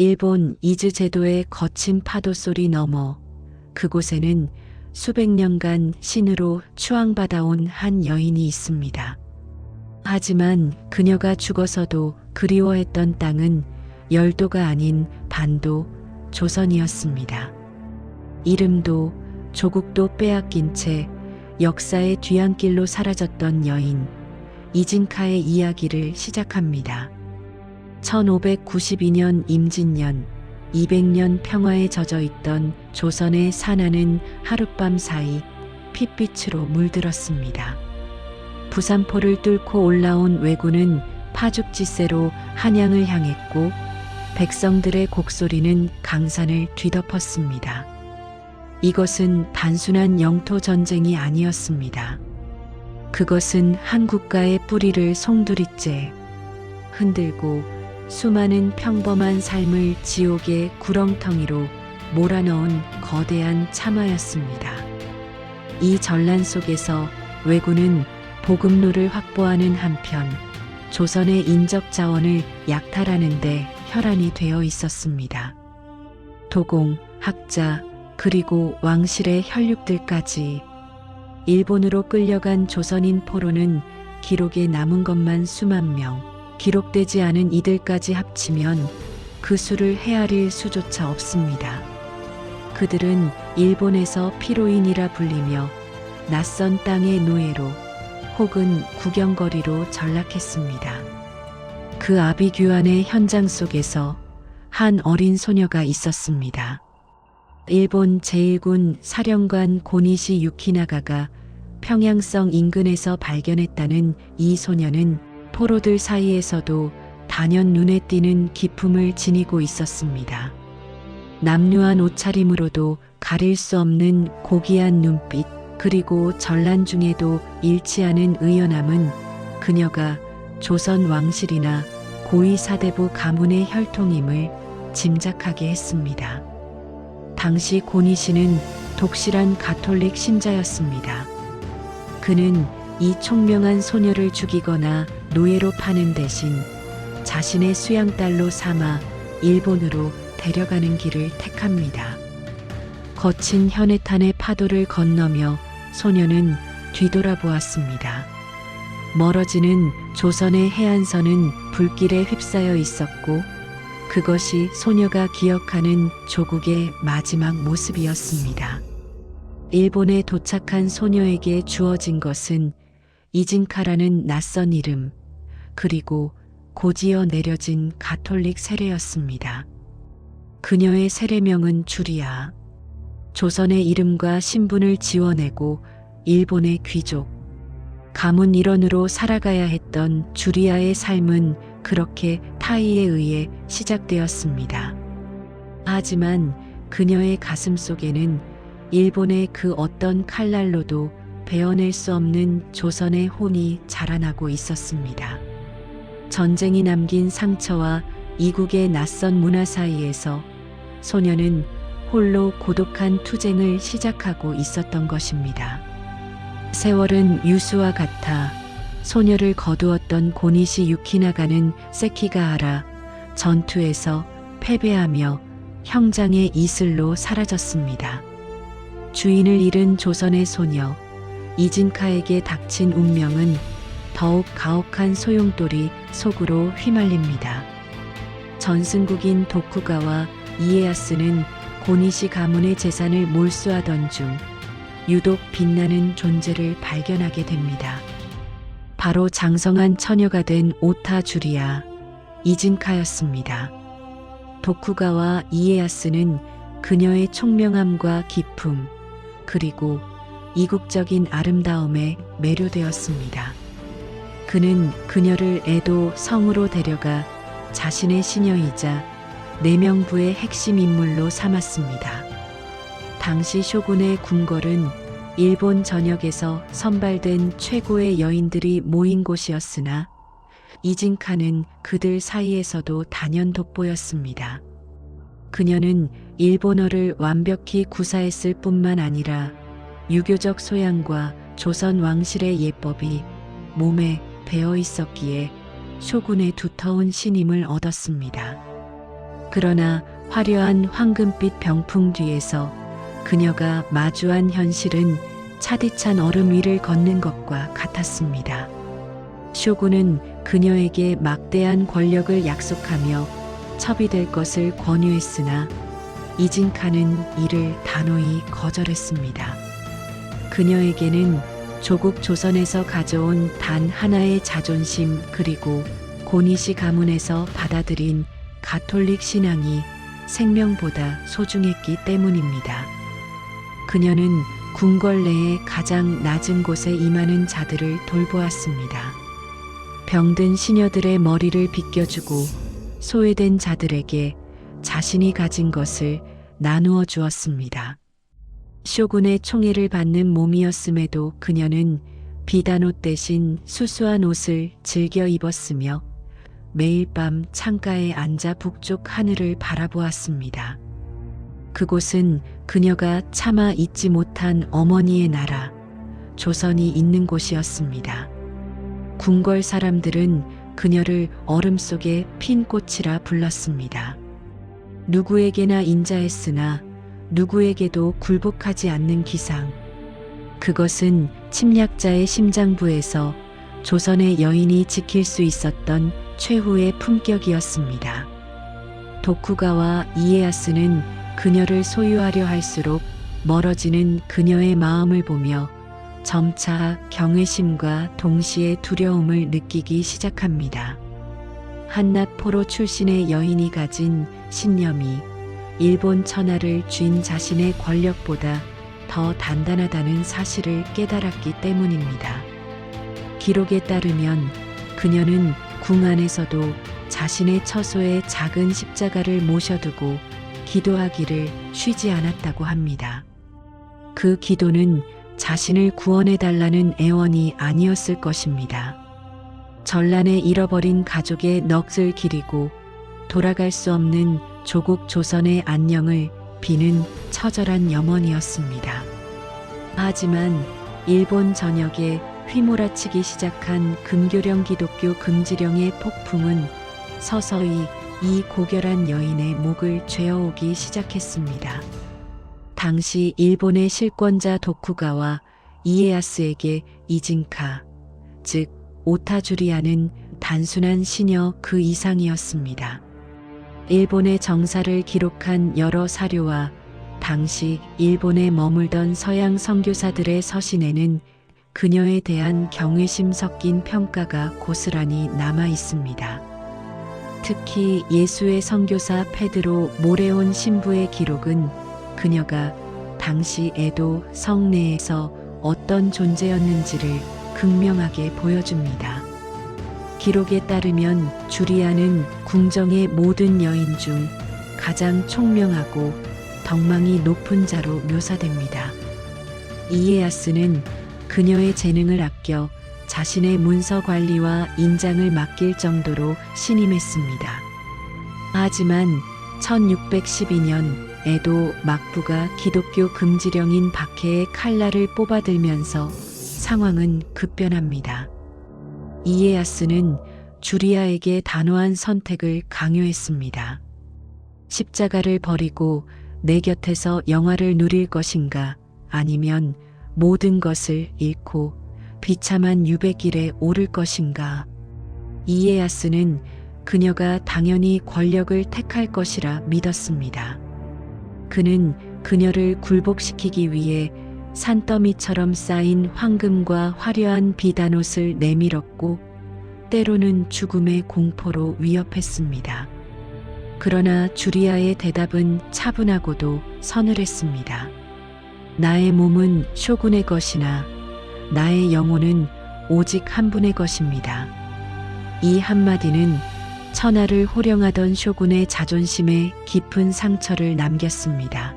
일본 이즈 제도의 거친 파도 소리 너머 그곳에는 수백 년간 신으로 추앙받아온 한 여인이 있습니다. 하지만 그녀가 죽어서도 그리워했던 땅은 열도가 아닌 반도 조선이었습니다. 이름도 조국도 빼앗긴 채 역사의 뒤안길로 사라졌던 여인 이진카의 이야기를 시작합니다. 1592년 임진년 200년 평화에 젖어 있던 조선의 산하는 하룻밤 사이 핏빛으로 물들었습니다. 부산포를 뚫고 올라온 왜군은 파죽지세로 한양을 향했고 백성들의 곡소리는 강산을 뒤덮었습니다. 이것은 단순한 영토 전쟁이 아니었습니다. 그것은 한 국가의 뿌리를 송두리째 흔들고 수많은 평범한 삶을 지옥의 구렁텅이로 몰아넣은 거대한 참화였습니다. 이 전란 속에서 왜군은 보급로를 확보하는 한편 조선의 인적 자원을 약탈하는 데 혈안이 되어 있었습니다. 도공, 학자, 그리고 왕실의 혈육들까지 일본으로 끌려간 조선인 포로는 기록에 남은 것만 수만 명, 기록되지 않은 이들까지 합치면 그 수를 헤아릴 수조차 없습니다. 그들은 일본에서 피로인이라 불리며 낯선 땅의 노예로 혹은 구경거리로 전락했습니다. 그 아비규환의 현장 속에서 한 어린 소녀가 있었습니다. 일본 제1군 사령관 고니시 유키나가가 평양성 인근에서 발견했다는 이 소녀는 포로들 사이에서도 단연 눈에 띄는 기품을 지니고 있었습니다. 남루한 옷차림으로도 가릴 수 없는 고귀한 눈빛, 그리고 전란 중에도 잃지 않은 의연함은 그녀가 조선 왕실이나 고위 사대부 가문의 혈통임을 짐작하게 했습니다. 당시 고니시는 독실한 가톨릭 신자였습니다. 그는 이 총명한 소녀를 죽이거나 노예로 파는 대신 자신의 수양딸로 삼아 일본으로 데려가는 길을 택합니다. 거친 현해탄의 파도를 건너며 소녀는 뒤돌아보았습니다. 멀어지는 조선의 해안선은 불길에 휩싸여 있었고 그것이 소녀가 기억하는 조국의 마지막 모습이었습니다. 일본에 도착한 소녀에게 주어진 것은 이진카라는 낯선 이름, 그리고 고지어 내려진 가톨릭 세례였습니다. 그녀의 세례명은 주리아. 조선의 이름과 신분을 지워내고 일본의 귀족, 가문 일원으로 살아가야 했던 주리아의 삶은 그렇게 타이에 의해 시작되었습니다. 하지만 그녀의 가슴 속에는 일본의 그 어떤 칼날로도 베어낼 수 없는 조선의 혼이 자라나고 있었습니다. 전쟁이 남긴 상처와 이국의 낯선 문화 사이에서 소녀는 홀로 고독한 투쟁을 시작하고 있었던 것입니다. 세월은 유수와 같아 소녀를 거두었던 고니시 유키나가는 세키가하라 전투에서 패배하며 형장의 이슬로 사라졌습니다. 주인을 잃은 조선의 소녀 이진카에게 닥친 운명은 더욱 가혹한 소용돌이 속으로 휘말립니다. 전승국인 도쿠가와 이에야스는 고니시 가문의 재산을 몰수하던 중 유독 빛나는 존재를 발견하게 됩니다. 바로 장성한 처녀가 된 오타 주리아 이진카였습니다. 도쿠가와 이에야스는 그녀의 총명함과 기품, 그리고 이국적인 아름다움에 매료되었습니다. 그는 그녀를 에도 성으로 데려가 자신의 시녀이자 내명부의 핵심 인물로 삼았습니다. 당시 쇼군의 궁궐은 일본 전역에서 선발된 최고의 여인들이 모인 곳이었으나 이진카는 그들 사이에서도 단연 돋보였습니다. 그녀는 일본어를 완벽히 구사했을 뿐만 아니라 유교적 소양과 조선 왕실의 예법이 몸에 배어 있었기에 쇼군의 두터운 신임을 얻었습니다. 그러나 화려한 황금빛 병풍 뒤에서 그녀가 마주한 현실은 차디찬 얼음 위를 걷는 것과 같았습니다. 쇼군은 그녀에게 막대한 권력을 약속하며 첩이될 것을 권유했으나 이진카는 이를 단호히 거절했습니다. 그녀에게는 조국 조선에서 가져온 단 하나의 자존심 그리고 고니시 가문에서 받아들인 가톨릭 신앙이 생명보다 소중했기 때문입니다. 그녀는 궁궐 내의 가장 낮은 곳에 임하는 자들을 돌보았습니다. 병든 시녀들의 머리를 빗겨주고 소외된 자들에게 자신이 가진 것을 나누어 주었습니다. 쇼군의 총애를 받는 몸이었음에도 그녀는 비단 옷 대신 수수한 옷을 즐겨 입었으며 매일 밤 창가에 앉아 북쪽 하늘을 바라보았습니다. 그곳은 그녀가 차마 잊지 못한 어머니의 나라, 조선이 있는 곳이었습니다. 궁궐 사람들은 그녀를 얼음 속의 핀 꽃이라 불렀습니다. 누구에게나 인자했으나 누구에게도 굴복하지 않는 기상. 그것은 침략자의 심장부에서 조선의 여인이 지킬 수 있었던 최후의 품격이었습니다. 도쿠가와 이에야스는 그녀를 소유하려 할수록 멀어지는 그녀의 마음을 보며 점차 경외심과 동시에 두려움을 느끼기 시작합니다. 한낱 포로 출신의 여인이 가진 신념이 일본 천하를 쥔 자신의 권력보다 더 단단하다는 사실을 깨달았기 때문입니다. 기록에 따르면 그녀는 궁 안에서도 자신의 처소에 작은 십자가를 모셔두고 기도하기를 쉬지 않았다고 합니다. 그 기도는 자신을 구원해달라는 애원이 아니었을 것입니다. 전란에 잃어버린 가족의 넋을 기리고 돌아갈 수 없는 조국 조선의 안녕을 비는 처절한 염원이었습니다. 하지만 일본 전역에 휘몰아치기 시작한 금교령 기독교 금지령의 폭풍은 서서히 이 고결한 여인의 목을 죄어오기 시작했습니다. 당시 일본의 실권자 도쿠가와 이에야스에게 이진카, 즉 오타주리아는 단순한 시녀 그 이상이었습니다. 일본의 정사를 기록한 여러 사료와 당시 일본에 머물던 서양 선교사들의 서신에는 그녀에 대한 경외심 섞인 평가가 고스란히 남아 있습니다. 특히 예수의 선교사 페드로 모레온 신부의 기록은 그녀가 당시 에도 성내에서 어떤 존재였는지를 극명하게 보여줍니다. 기록에 따르면 주리아는 궁정의 모든 여인 중 가장 총명하고 덕망이 높은 자로 묘사됩니다. 이에야스는 그녀의 재능을 아껴 자신의 문서 관리와 인장을 맡길 정도로 신임했습니다. 하지만 1612년 에도 막부가 기독교 금지령인 박해의 칼날을 뽑아들면서 상황은 급변합니다. 이에야스는 주리아에게 단호한 선택을 강요했습니다. 십자가를 버리고 내 곁에서 영화를 누릴 것인가 아니면 모든 것을 잃고 비참한 유배길에 오를 것인가. 이에야스는 그녀가 당연히 권력을 택할 것이라 믿었습니다. 그는 그녀를 굴복시키기 위해 산더미처럼 쌓인 황금과 화려한 비단옷을 내밀었고 때로는 죽음의 공포로 위협했습니다. 그러나 주리아의 대답은 차분하고도 서늘했습니다. 나의 몸은 쇼군의 것이나 나의 영혼은 오직 한 분의 것입니다. 이 한마디는 천하를 호령하던 쇼군의 자존심에 깊은 상처를 남겼습니다.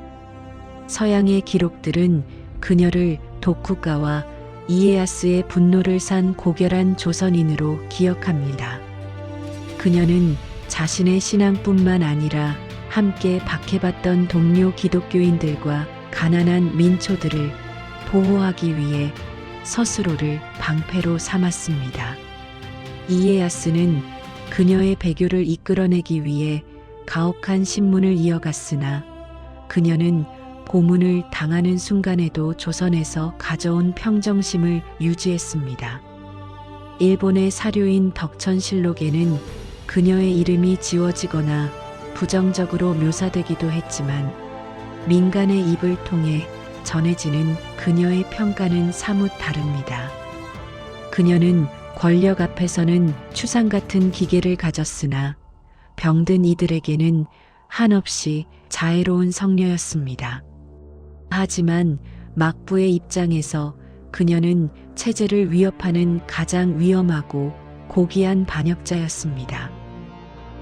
서양의 기록들은 그녀를 도쿠가와 이에야스의 분노를 산 고결한 조선인으로 기억합니다. 그녀는 자신의 신앙뿐만 아니라 함께 박해받던 동료 기독교인들과 가난한 민초들을 보호하기 위해 스스로를 방패로 삼았습니다. 이에야스는 그녀의 배교를 이끌어내기 위해 가혹한 신문을 이어갔으나 그녀는 고문을 당하는 순간에도 조선에서 가져온 평정심을 유지했습니다. 일본의 사료인 덕천실록에는 그녀의 이름이 지워지거나 부정적으로 묘사되기도 했지만 민간의 입을 통해 전해지는 그녀의 평가는 사뭇 다릅니다. 그녀는 권력 앞에서는 추상 같은 기계를 가졌으나 병든 이들에게는 한없이 자애로운 성녀였습니다. 하지만 막부의 입장에서 그녀는 체제를 위협하는 가장 위험하고 고귀한 반역자였습니다.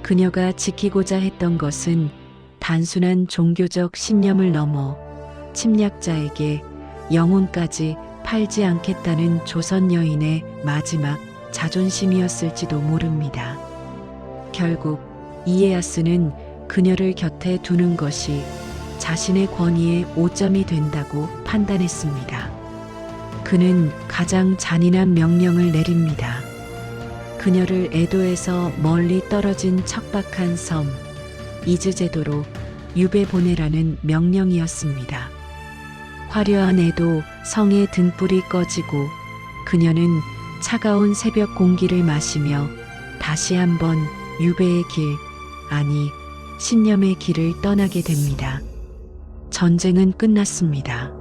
그녀가 지키고자 했던 것은 단순한 종교적 신념을 넘어 침략자에게 영혼까지 팔지 않겠다는 조선 여인의 마지막 자존심이었을지도 모릅니다. 결국 이에야스는 그녀를 곁에 두는 것이 자신의 권위의 오점이 된다고 판단했습니다. 그는 가장 잔인한 명령을 내립니다. 그녀를 에도에서 멀리 떨어진 척박한 섬 이즈제도로 유배 보내라는 명령이었습니다. 화려한 에도 성의 등불이 꺼지고 그녀는 차가운 새벽 공기를 마시며 다시 한번 유배의 길, 아니 신념의 길을 떠나게 됩니다. 전쟁은 끝났습니다.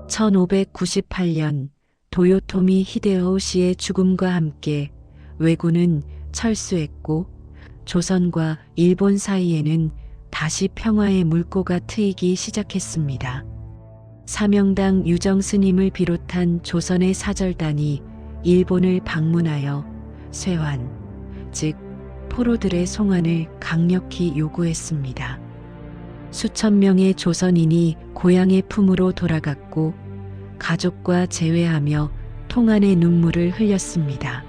1598년 도요토미 히데요시의 죽음과 함께 왜군은 철수했고 조선과 일본 사이에는 다시 평화의 물꼬가 트이기 시작했습니다. 사명당 유정 스님을 비롯한 조선의 사절단이 일본을 방문하여 쇠환, 즉 포로들의 송환을 강력히 요구했습니다. 수천 명의 조선인이 고향의 품으로 돌아갔고 가족과 재회하며 통안의 눈물을 흘렸습니다.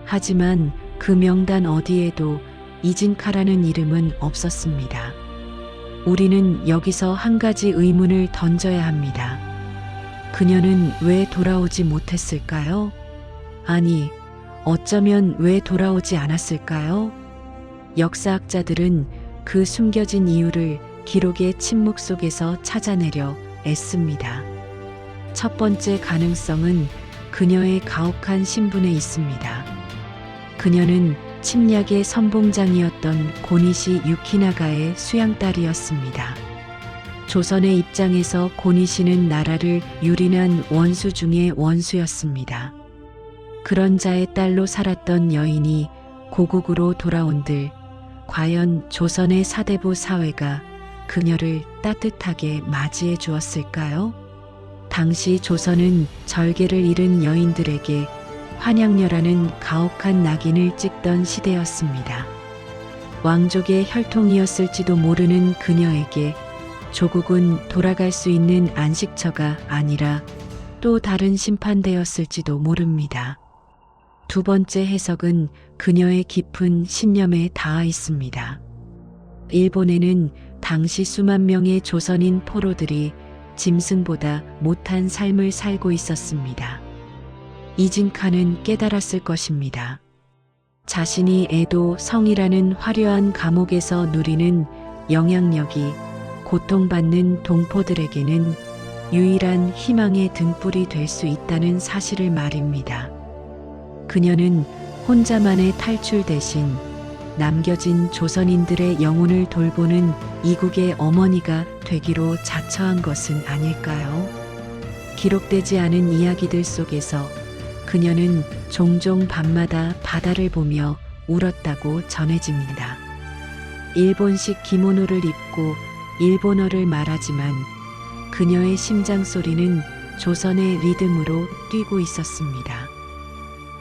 하지만 그 명단 어디에도 이진카라는 이름은 없었습니다. 우리는 여기서 한 가지 의문을 던져야 합니다. 그녀는 왜 돌아오지 못했을까요? 아니, 어쩌면 왜 돌아오지 않았을까요? 역사학자들은 그 숨겨진 이유를 기록의 침묵 속에서 찾아내려 애씁니다. 첫 번째 가능성은 그녀의 가혹한 신분에 있습니다. 그녀는 침략의 선봉장이었던 고니시 유키나가의 수양딸이었습니다. 조선의 입장에서 고니시는 나라를 유린한 원수 중의 원수였습니다. 그런 자의 딸로 살았던 여인이 고국으로 돌아온들 과연 조선의 사대부 사회가 그녀를 따뜻하게 맞이해 주었을까요? 당시 조선은 절개를 잃은 여인들에게 환양녀라는 가혹한 낙인을 찍던 시대였습니다. 왕족의 혈통이었을지도 모르는 그녀에게 조국은 돌아갈 수 있는 안식처가 아니라 또 다른 심판대였을지도 모릅니다. 두 번째 해석은 그녀의 깊은 신념에 닿아 있습니다. 일본에는 당시 수만 명의 조선인 포로들이 짐승보다 못한 삶을 살고 있었습니다. 이진카는 깨달았을 것입니다. 자신이 에도 성이라는 화려한 감옥에서 누리는 영향력이 고통받는 동포들에게는 유일한 희망의 등불이 될 수 있다는 사실을 말입니다. 그녀는 혼자만의 탈출 대신 남겨진 조선인들의 영혼을 돌보는 이국의 어머니가 되기로 자처한 것은 아닐까요? 기록되지 않은 이야기들 속에서 그녀는 종종 밤마다 바다를 보며 울었다고 전해집니다. 일본식 기모노를 입고 일본어를 말하지만 그녀의 심장 소리는 조선의 리듬으로 뛰고 있었습니다.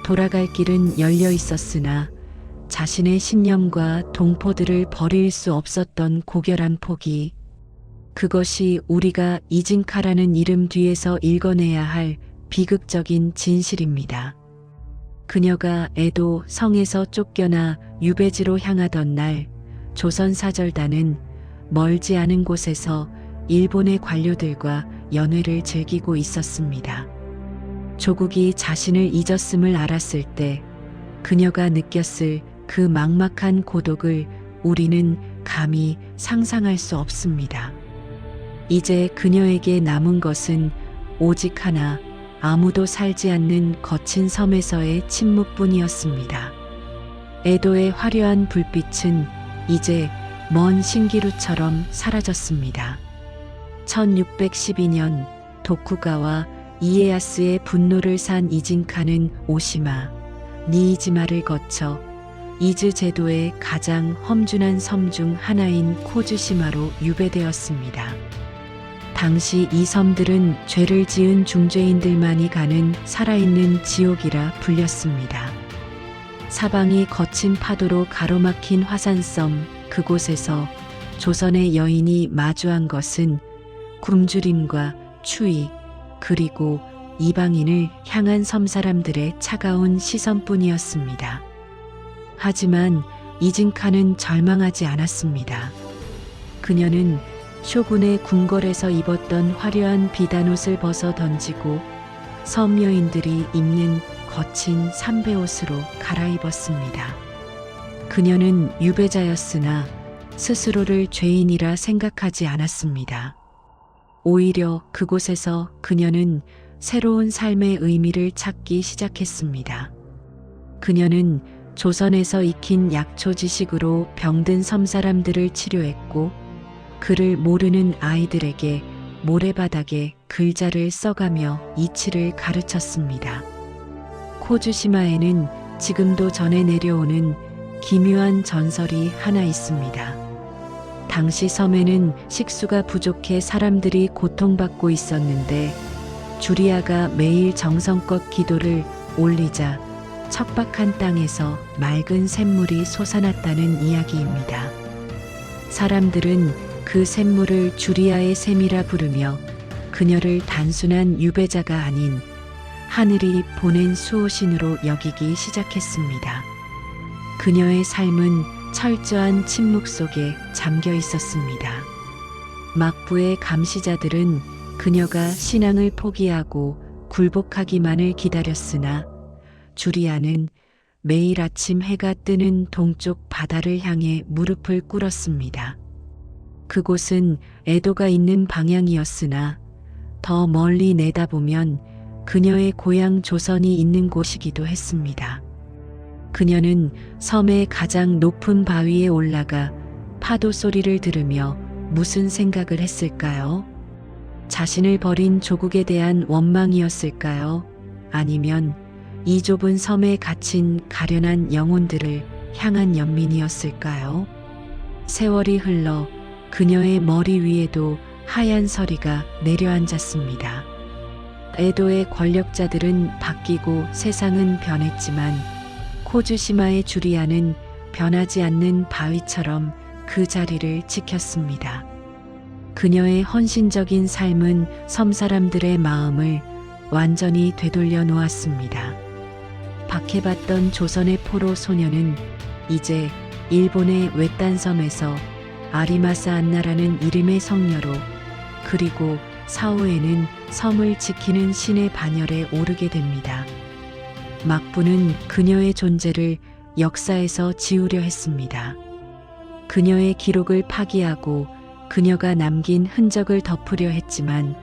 돌아갈 길은 열려 있었으나 자신의 신념과 동포들을 버릴 수 없었던 고결한 포기, 그것이 우리가 이진카라는 이름 뒤에서 읽어내야 할 비극적인 진실입니다. 그녀가 에도 성에서 쫓겨나 유배지로 향하던 날 조선사절단은 멀지 않은 곳에서 일본의 관료들과 연회를 즐기고 있었습니다. 조국이 자신을 잊었음을 알았을 때 그녀가 느꼈을 그 막막한 고독을 우리는 감히 상상할 수 없습니다. 이제 그녀에게 남은 것은 오직 하나, 아무도 살지 않는 거친 섬에서의 침묵뿐이었습니다. 에도의 화려한 불빛은 이제 먼 신기루처럼 사라졌습니다. 1612년 도쿠가와 이에야스의 분노를 산 이진카는 오시마, 니이지마를 거쳐 이즈 제도의 가장 험준한 섬 중 하나인 코즈시마로 유배되었습니다. 당시 이 섬들은 죄를 지은 중죄인들만이 가는 살아있는 지옥이라 불렸습니다. 사방이 거친 파도로 가로막힌 화산섬 그곳에서 조선의 여인이 마주한 것은 굶주림과 추위, 그리고 이방인을 향한 섬 사람들의 차가운 시선뿐이었습니다. 하지만 이진카는 절망하지 않았습니다. 그녀는 쇼군의 궁궐에서 입었던 화려한 비단옷을 벗어 던지고 섬 여인들이 입는 거친 삼배옷으로 갈아입었습니다. 그녀는 유배자였으나 스스로를 죄인이라 생각하지 않았습니다. 오히려 그곳에서 그녀는 새로운 삶의 의미를 찾기 시작했습니다. 그녀는 조선에서 익힌 약초 지식으로 병든 섬 사람들을 치료했고, 글을 모르는 아이들에게 모래바닥에 글자를 써가며 이치를 가르쳤습니다. 코즈시마에는 지금도 전해 내려오는 기묘한 전설이 하나 있습니다. 당시 섬에는 식수가 부족해 사람들이 고통받고 있었는데 주리아가 매일 정성껏 기도를 올리자 척박한 땅에서 맑은 샘물이 솟아났다는 이야기입니다. 사람들은 그 샘물을 주리아의 샘이라 부르며 그녀를 단순한 유배자가 아닌 하늘이 보낸 수호신으로 여기기 시작했습니다. 그녀의 삶은 철저한 침묵 속에 잠겨 있었습니다. 막부의 감시자들은 그녀가 신앙을 포기하고 굴복하기만을 기다렸으나 주리아는 매일 아침 해가 뜨는 동쪽 바다를 향해 무릎을 꿇었습니다. 그곳은 에도가 있는 방향이었으나 더 멀리 내다보면 그녀의 고향 조선이 있는 곳이기도 했습니다. 그녀는 섬의 가장 높은 바위에 올라가 파도 소리를 들으며 무슨 생각을 했을까요? 자신을 버린 조국에 대한 원망이었을까요? 아니면 이 좁은 섬에 갇힌 가련한 영혼들을 향한 연민이었을까요? 세월이 흘러 그녀의 머리 위에도 하얀 서리가 내려앉았습니다. 에도의 권력자들은 바뀌고 세상은 변했지만 코즈시마의 주리아는 변하지 않는 바위처럼 그 자리를 지켰습니다. 그녀의 헌신적인 삶은 섬 사람들의 마음을 완전히 되돌려 놓았습니다. 박해받던 조선의 포로 소녀는 이제 일본의 외딴 섬에서 아리마사 안나라는 이름의 성녀로, 그리고 사후에는 섬을 지키는 신의 반열에 오르게 됩니다. 막부는 그녀의 존재를 역사에서 지우려 했습니다. 그녀의 기록을 파기하고 그녀가 남긴 흔적을 덮으려 했지만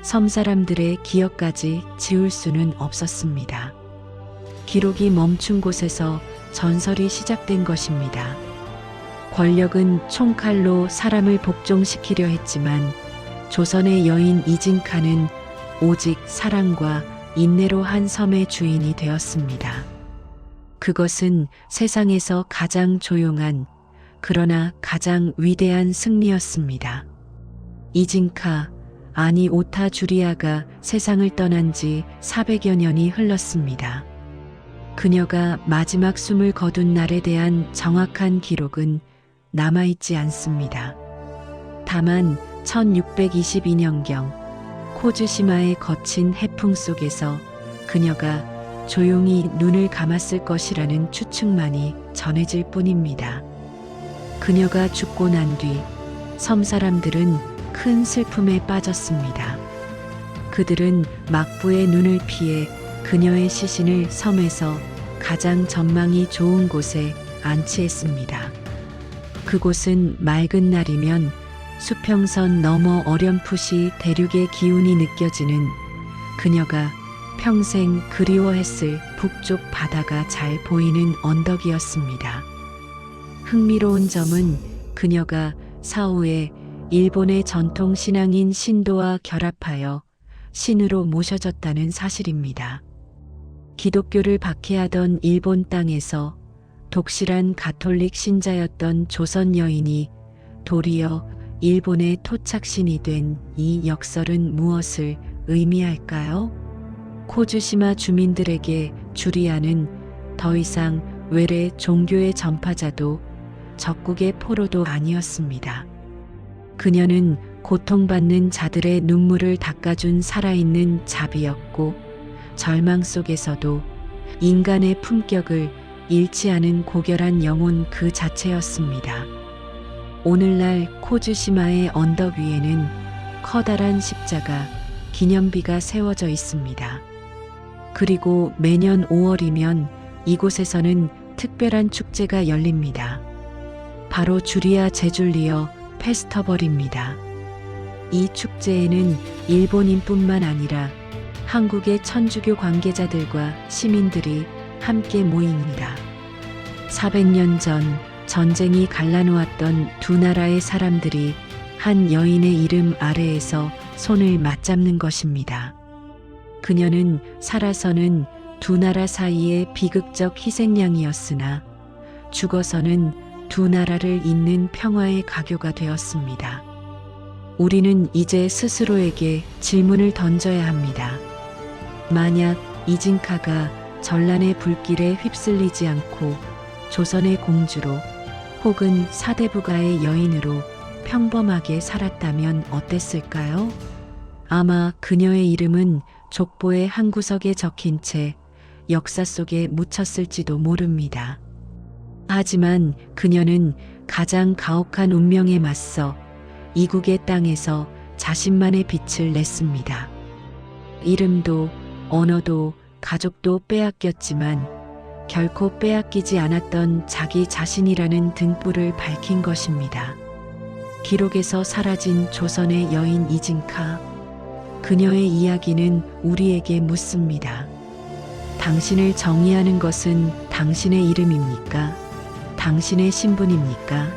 섬 사람들의 기억까지 지울 수는 없었습니다. 기록이 멈춘 곳에서 전설이 시작된 것입니다. 권력은 총칼로 사람을 복종시키려 했지만 조선의 여인 이진카는 오직 사랑과 인내로 한 섬의 주인이 되었습니다. 그것은 세상에서 가장 조용한, 그러나 가장 위대한 승리였습니다. 이진카, 아니 오타 주리아가 세상을 떠난 지 400여 년이 흘렀습니다. 그녀가 마지막 숨을 거둔 날에 대한 정확한 기록은 남아있지 않습니다. 다만 1622년경 코즈시마의 거친 해풍 속에서 그녀가 조용히 눈을 감았을 것이라는 추측만이 전해질 뿐입니다. 그녀가 죽고 난 뒤 섬 사람들은 큰 슬픔에 빠졌습니다. 그들은 막부의 눈을 피해 그녀의 시신을 섬에서 가장 전망이 좋은 곳에 안치했습니다. 그곳은 맑은 날이면 수평선 너머 어렴풋이 대륙의 기운이 느껴지는, 그녀가 평생 그리워했을 북쪽 바다가 잘 보이는 언덕이었습니다. 흥미로운 점은 그녀가 사후에 일본의 전통 신앙인 신도와 결합하여 신으로 모셔졌다는 사실입니다. 기독교를 박해하던 일본 땅에서 독실한 가톨릭 신자였던 조선 여인이 도리어 일본의 토착신이 된 이 역설은 무엇을 의미할까요? 코주시마 주민들에게 주리아는 더 이상 외래 종교의 전파자도 적국의 포로도 아니었습니다. 그녀는 고통받는 자들의 눈물을 닦아준 살아있는 자비였고, 절망 속에서도 인간의 품격을 잃지 않은 고결한 영혼 그 자체였습니다. 오늘날 코주시마의 언덕 위에는 커다란 십자가 기념비가 세워져 있습니다. 그리고 매년 5월이면 이곳에서는 특별한 축제가 열립니다. 바로 주리아 제줄리어 페스터벌입니다. 이 축제에는 일본인뿐만 아니라 한국의 천주교 관계자들과 시민들이 함께 모입니다. 400년 전 전쟁이 갈라놓았던 두 나라의 사람들이 한 여인의 이름 아래에서 손을 맞잡는 것입니다. 그녀는 살아서는 두 나라 사이의 비극적 희생양이었으나 죽어서는 두 나라를 잇는 평화의 가교가 되었습니다. 우리는 이제 스스로에게 질문을 던져야 합니다. 만약 이진카가 전란의 불길에 휩쓸리지 않고 조선의 공주로 혹은 사대부가의 여인으로 평범하게 살았다면 어땠을까요? 아마 그녀의 이름은 족보의 한 구석에 적힌 채 역사 속에 묻혔을지도 모릅니다. 하지만 그녀는 가장 가혹한 운명에 맞서 이국의 땅에서 자신만의 빛을 냈습니다. 이름도 언어도 가족도 빼앗겼지만 결코 빼앗기지 않았던 자기 자신이라는 등불을 밝힌 것입니다. 기록에서 사라진 조선의 여인 이진카. 그녀의 이야기는 우리에게 묻습니다. 당신을 정의하는 것은 당신의 이름입니까? 당신의 신분입니까?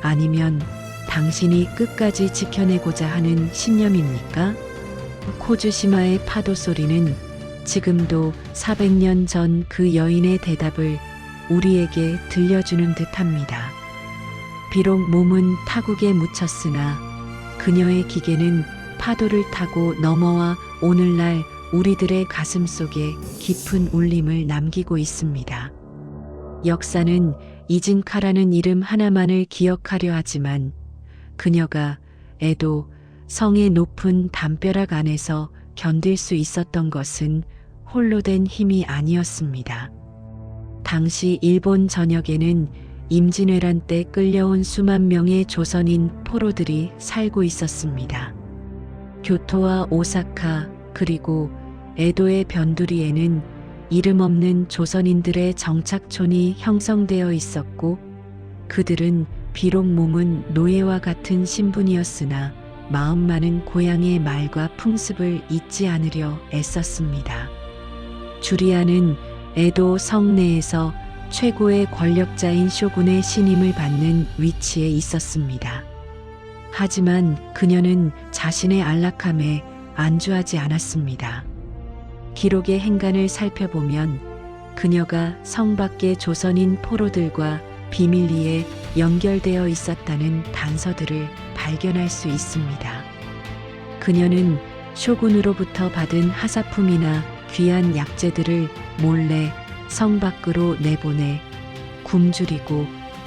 아니면 당신이 끝까지 지켜내고자 하는 신념입니까? 코주시마의 파도 소리는 지금도 400년 전 그 여인의 대답을 우리에게 들려주는 듯합니다. 비록 몸은 타국에 묻혔으나 그녀의 기계는 파도를 타고 넘어와 오늘날 우리들의 가슴 속에 깊은 울림을 남기고 있습니다. 역사는 이진카라는 이름 하나만을 기억하려 하지만 그녀가 에도 성의 높은 담벼락 안에서 견딜 수 있었던 것은 홀로 된 힘이 아니었습니다. 당시 일본 전역에는 임진왜란 때 끌려온 수만 명의 조선인 포로들이 살고 있었습니다. 교토와 오사카 그리고 에도의 변두리에는 이름 없는 조선인들의 정착촌이 형성되어 있었고, 그들은 비록 몸은 노예와 같은 신분이었으나 마음만은 고향의 말과 풍습을 잊지 않으려 애썼습니다. 주리아는 에도 성내에서 최고의 권력자인 쇼군의 신임을 받는 위치에 있었습니다. 하지만 그녀는 자신의 안락함에 안주하지 않았습니다. 기록의 행간을 살펴보면 그녀가 성 밖의 조선인 포로들과 비밀리에 연결되어 있었다는 단서들을 발견할 수 있습니다. 그녀는 쇼군으로부터 받은 하사품이나 귀한 약재들을 몰래 성 밖으로 내보내 굶주리고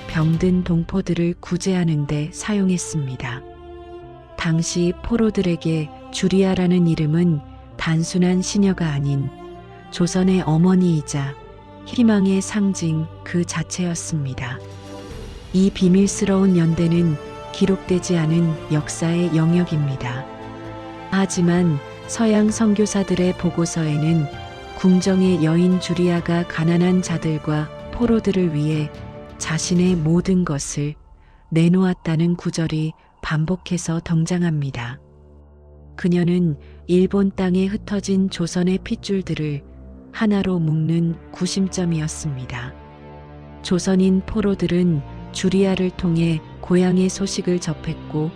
병든 동포들을 구제하는 데 사용했습니다. 당시 포로들에게 주리아라는 이름은 단순한 시녀가 아닌 조선의 어머니이자 희망의 상징 그 자체였습니다. 이 비밀스러운 연대는 기록되지 않은 역사의 영역입니다. 하지만 서양 선교사들의 보고서에는 궁정의 여인 주리아가 가난한 자들과 포로들을 위해 자신의 모든 것을 내놓았다는 구절이 반복해서 등장합니다. 그녀는 일본 땅에 흩어진 조선의 핏줄들을 하나로 묶는 구심점이었습니다. 조선인 포로들은 주리아를 통해 고향의 소식을 접했고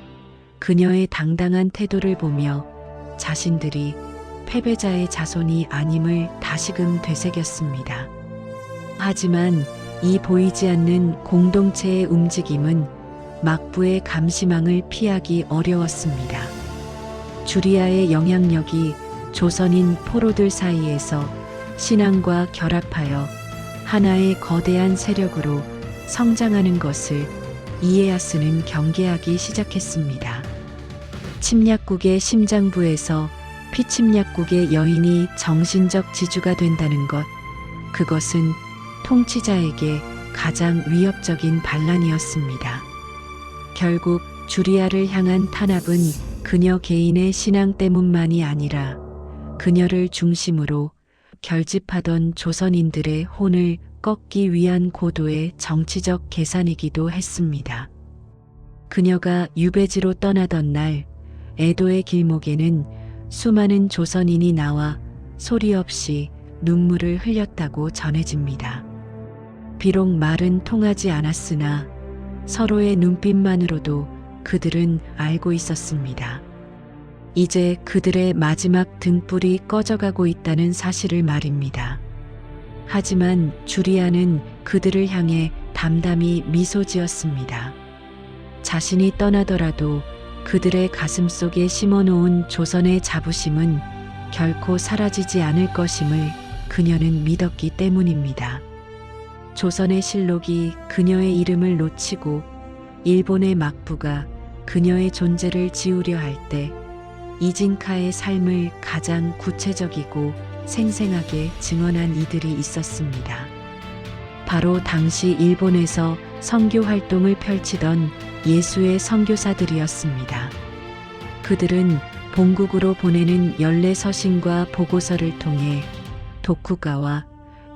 그녀의 당당한 태도를 보며 자신들이 패배자의 자손이 아님을 다시금 되새겼습니다. 하지만 이 보이지 않는 공동체의 움직임은 막부의 감시망을 피하기 어려웠습니다. 주리아의 영향력이 조선인 포로들 사이에서 신앙과 결합하여 하나의 거대한 세력으로 성장하는 것을 이에야스는 경계하기 시작했습니다. 침략국의 심장부에서 피침략국의 여인이 정신적 지주가 된다는 것, 그것은 통치자에게 가장 위협적인 반란이었습니다. 결국 주리아를 향한 탄압은 그녀 개인의 신앙 때문만이 아니라 그녀를 중심으로 결집하던 조선인들의 혼을 꺾기 위한 고도의 정치적 계산이기도 했습니다. 그녀가 유배지로 떠나던 날 에도의 길목에는 수많은 조선인이 나와 소리 없이 눈물을 흘렸다고 전해집니다. 비록 말은 통하지 않았으나 서로의 눈빛만으로도 그들은 알고 있었습니다. 이제 그들의 마지막 등불이 꺼져가고 있다는 사실을 말입니다. 하지만 주리아는 그들을 향해 담담히 미소 지었습니다. 자신이 떠나더라도 그들의 가슴 속에 심어놓은 조선의 자부심은 결코 사라지지 않을 것임을 그녀는 믿었기 때문입니다. 조선의 실록이 그녀의 이름을 놓치고 일본의 막부가 그녀의 존재를 지우려 할 때 이진카의 삶을 가장 구체적이고 생생하게 증언한 이들이 있었습니다. 바로 당시 일본에서 선교 활동을 펼치던 예수의 선교사들이었습니다. 그들은 본국으로 보내는 연례 서신과 보고서를 통해 도쿠가와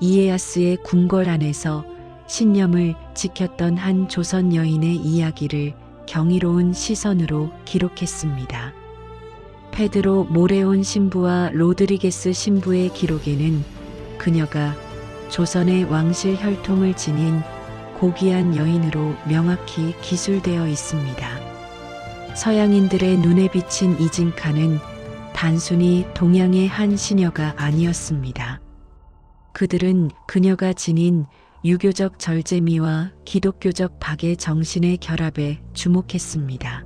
이에야스의 궁궐 안에서 신념을 지켰던 한 조선 여인의 이야기를 경이로운 시선으로 기록했습니다. 페드로 모레온 신부와 로드리게스 신부의 기록에는 그녀가 조선의 왕실 혈통을 지닌 고귀한 여인으로 명확히 기술되어 있습니다. 서양인들의 눈에 비친 이진카는 단순히 동양의 한 시녀가 아니었습니다. 그들은 그녀가 지닌 유교적 절제미와 기독교적 박의 정신의 결합에 주목했습니다.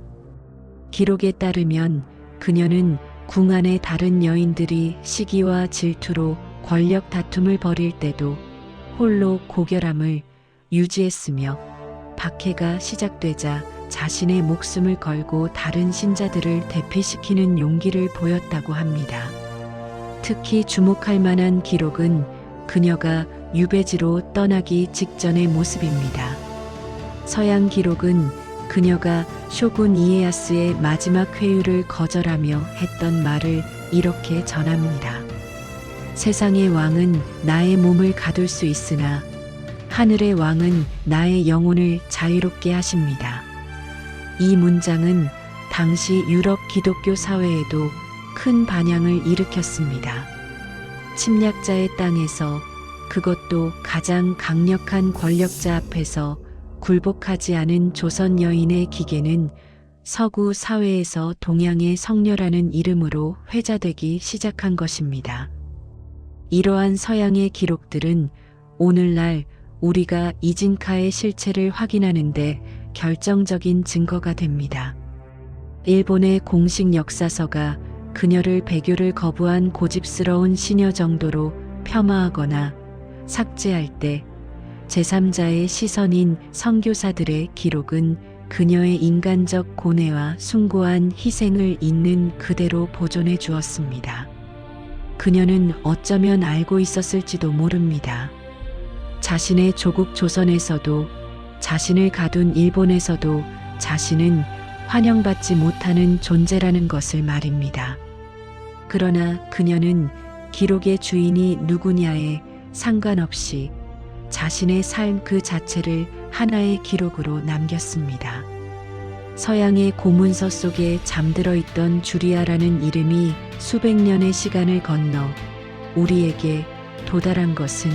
기록에 따르면 그녀는 궁 안의 다른 여인들이 시기와 질투로 권력 다툼을 벌일 때도 홀로 고결함을 유지했으며 박해가 시작되자 자신의 목숨을 걸고 다른 신자들을 대피시키는 용기를 보였다고 합니다. 특히 주목할 만한 기록은 그녀가 유배지로 떠나기 직전의 모습입니다. 서양 기록은 그녀가 쇼군 이에야스의 마지막 회유를 거절하며 했던 말을 이렇게 전합니다. 세상의 왕은 나의 몸을 가둘 수 있으나 하늘의 왕은 나의 영혼을 자유롭게 하십니다. 이 문장은 당시 유럽 기독교 사회에도 큰 반향을 일으켰습니다. 침략자의 땅에서, 그것도 가장 강력한 권력자 앞에서 굴복하지 않은 조선 여인의 기계는 서구 사회에서 동양의 성녀라는 이름으로 회자되기 시작한 것입니다. 이러한 서양의 기록들은 오늘날 우리가 이진카의 실체를 확인하는데 결정적인 증거가 됩니다. 일본의 공식 역사서가 그녀를 배교를 거부한 고집스러운 시녀 정도로 폄하하거나 삭제할 때 제3자의 시선인 선교사들의 기록은 그녀의 인간적 고뇌와 숭고한 희생을 있는 그대로 보존해 주었습니다. 그녀는 어쩌면 알고 있었을지도 모릅니다. 자신의 조국 조선에서도, 자신을 가둔 일본에서도 자신은 환영받지 못하는 존재라는 것을 말입니다. 그러나 그녀는 기록의 주인이 누구냐에 상관없이 자신의 삶 그 자체를 하나의 기록으로 남겼습니다. 서양의 고문서 속에 잠들어 있던 주리아라는 이름이 수백 년의 시간을 건너 우리에게 도달한 것은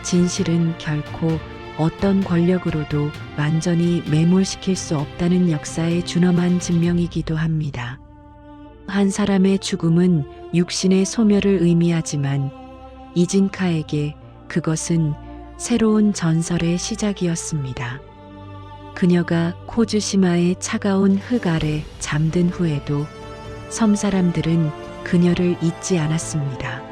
진실은 결코 어떤 권력으로도 완전히 매몰시킬 수 없다는 역사의 준엄한 증명이기도 합니다. 한 사람의 죽음은 육신의 소멸을 의미하지만 이진카에게 그것은 새로운 전설의 시작이었습니다. 그녀가 코즈시마의 차가운 흙 아래 잠든 후에도 섬 사람들은 그녀를 잊지 않았습니다.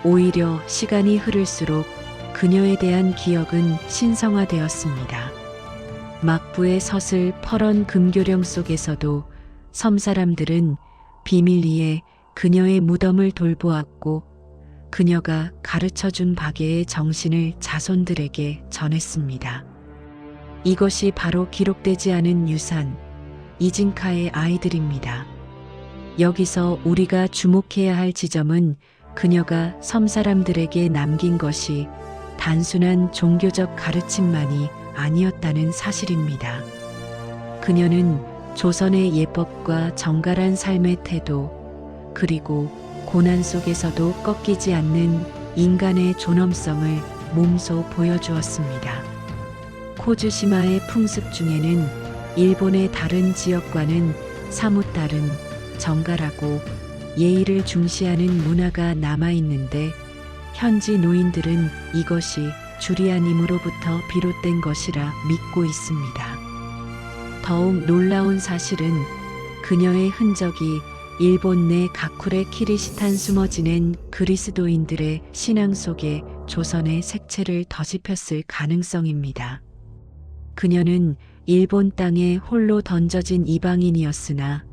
오히려 시간이 흐를수록 그녀에 대한 기억은 신성화되었습니다. 막부의 서슬 퍼런 금교령 속에서도 섬 사람들은 비밀리에 그녀의 무덤을 돌보았고 그녀가 가르쳐준 박예의 정신을 자손들에게 전했습니다. 이것이 바로 기록되지 않은 유산, 이진카의 아이들입니다. 여기서 우리가 주목해야 할 지점은 그녀가 섬 사람들에게 남긴 것이 단순한 종교적 가르침만이 아니었다는 사실입니다. 그녀는 조선의 예법과 정갈한 삶의 태도, 그리고 고난 속에서도 꺾이지 않는 인간의 존엄성을 몸소 보여주었습니다. 코즈시마의 풍습 중에는 일본의 다른 지역과는 사뭇 다른 정갈하고 예의를 중시하는 문화가 남아있는데 현지 노인들은 이것이 주리아님으로부터 비롯된 것이라 믿고 있습니다. 더욱 놀라운 사실은 그녀의 흔적이 일본 내 가쿠레 키리시탄 숨어 지낸 그리스도인들의 신앙 속에 조선의 색채를 더집혔을 가능성입니다. 그녀는 일본 땅에 홀로 던져진 이방인이었으나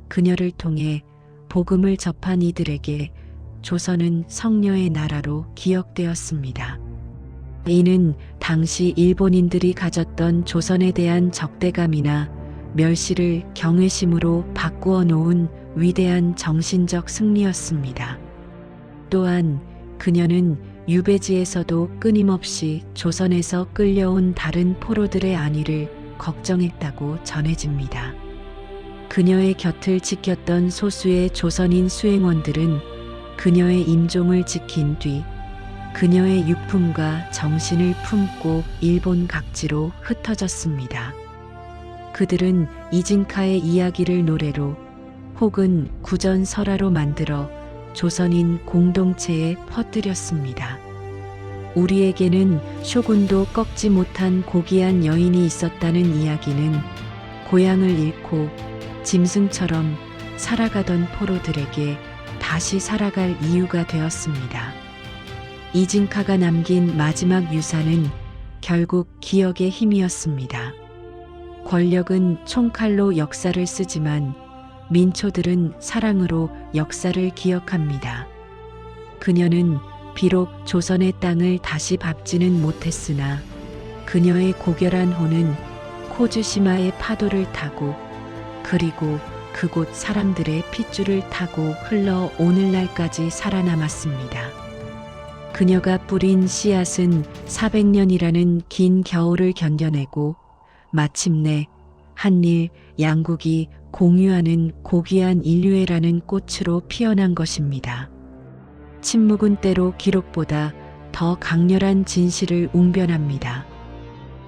그녀를 통해 복음을 접한 이들에게 조선은 성녀의 나라로 기억되었습니다. 이는 당시 일본인들이 가졌던 조선에 대한 적대감이나 멸시를 경외심으로 바꾸어 놓은 위대한 정신적 승리였습니다. 또한 그녀는 유배지에서도 끊임없이 조선에서 끌려온 다른 포로들의 안위를 걱정했다고 전해집니다. 그녀의 곁을 지켰던 소수의 조선인 수행원들은 그녀의 임종을 지킨 뒤 그녀의 유품과 정신을 품고 일본 각지로 흩어졌습니다. 그들은 이진카의 이야기를 노래로 혹은 구전 설화로 만들어 조선인 공동체에 퍼뜨렸습니다. 우리에게는 쇼군도 꺾지 못한 고귀한 여인이 있었다는 이야기는 고향을 잃고 짐승처럼 살아가던 포로들에게 다시 살아갈 이유가 되었습니다. 이진카가 남긴 마지막 유산은 결국 기억의 힘이었습니다. 권력은 총칼로 역사를 쓰지만 민초들은 사랑으로 역사를 기억합니다. 그녀는 비록 조선의 땅을 다시 밟지는 못했으나 그녀의 고결한 호는 코즈시마의 파도를 타고 그리고 그곳 사람들의 핏줄을 타고 흘러 오늘날까지 살아남았습니다. 그녀가 뿌린 씨앗은 400년이라는 긴 겨울을 견뎌내고 마침내 한일 양국이 공유하는 고귀한 인류애라는 꽃으로 피어난 것입니다. 침묵은 때로 기록보다 더 강렬한 진실을 웅변합니다.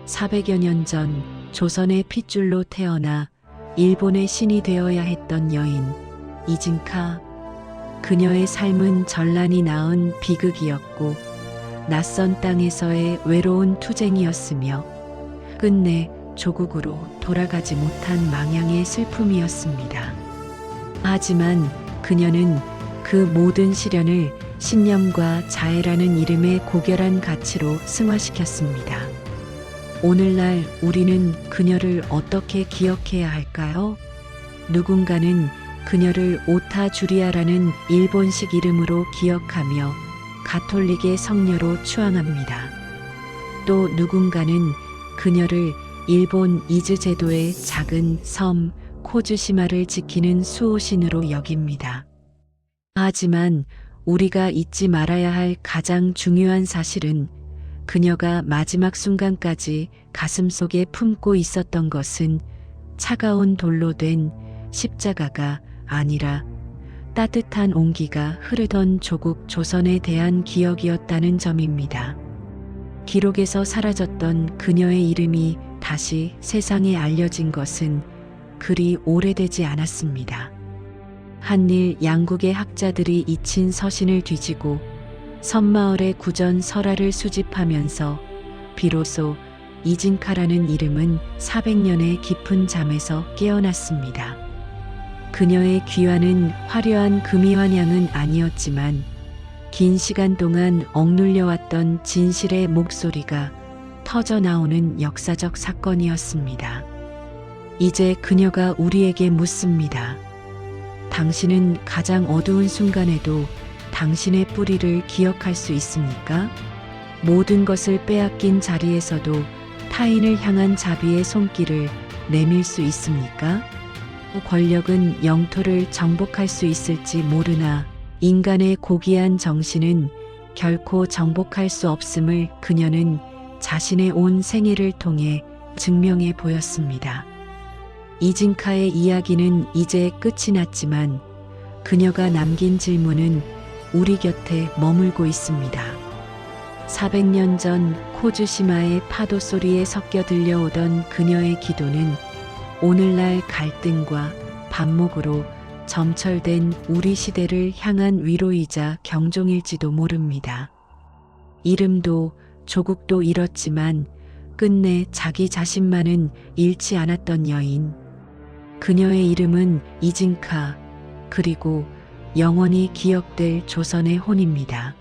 400여 년 전 조선의 핏줄로 태어나 일본의 신이 되어야 했던 여인 이진카. 그녀의 삶은 전란이 낳은 비극이었고 낯선 땅에서의 외로운 투쟁이었으며 끝내 조국으로 돌아가지 못한 망향의 슬픔이었습니다. 하지만 그녀는 그 모든 시련을 신념과 자애라는 이름의 고결한 가치로 승화시켰습니다. 오늘날 우리는 그녀를 어떻게 기억해야 할까요? 누군가는 그녀를 오타 주리아라는 일본식 이름으로 기억하며 가톨릭의 성녀로 추앙합니다. 또 누군가는 그녀를 일본 이즈 제도의 작은 섬 코즈시마를 지키는 수호신으로 여깁니다. 하지만 우리가 잊지 말아야 할 가장 중요한 사실은 그녀가 마지막 순간까지 가슴속에 품고 있었던 것은 차가운 돌로 된 십자가가 아니라 따뜻한 온기가 흐르던 조국 조선에 대한 기억이었다는 점입니다. 기록에서 사라졌던 그녀의 이름이 다시 세상에 알려진 것은 그리 오래되지 않았습니다. 한일 양국의 학자들이 잊힌 서신을 뒤지고 섬마을의 구전 설화를 수집하면서 비로소 이진카라는 이름은 400년의 깊은 잠에서 깨어났습니다. 그녀의 귀환은 화려한 금이환양은 아니었지만 긴 시간 동안 억눌려왔던 진실의 목소리가 터져나오는 역사적 사건이었습니다. 이제 그녀가 우리에게 묻습니다. 당신은 가장 어두운 순간에도 당신의 뿌리를 기억할 수 있습니까? 모든 것을 빼앗긴 자리에서도 타인을 향한 자비의 손길을 내밀 수 있습니까? 권력은 영토를 정복할 수 있을지 모르나 인간의 고귀한 정신은 결코 정복할 수 없음을 그녀는 자신의 온 생애를 통해 증명해 보였습니다. 이진카의 이야기는 이제 끝이 났지만 그녀가 남긴 질문은 우리 곁에 머물고 있습니다. 400년 전 코즈시마의 파도 소리에 섞여 들려오던 그녀의 기도는 오늘날 갈등과 반목으로 점철된 우리 시대를 향한 위로이자 경종일지도 모릅니다. 이름도 조국도 잃었지만 끝내 자기 자신만은 잃지 않았던 여인. 그녀의 이름은 이진카, 그리고 영원히 기억될 조선의 혼입니다.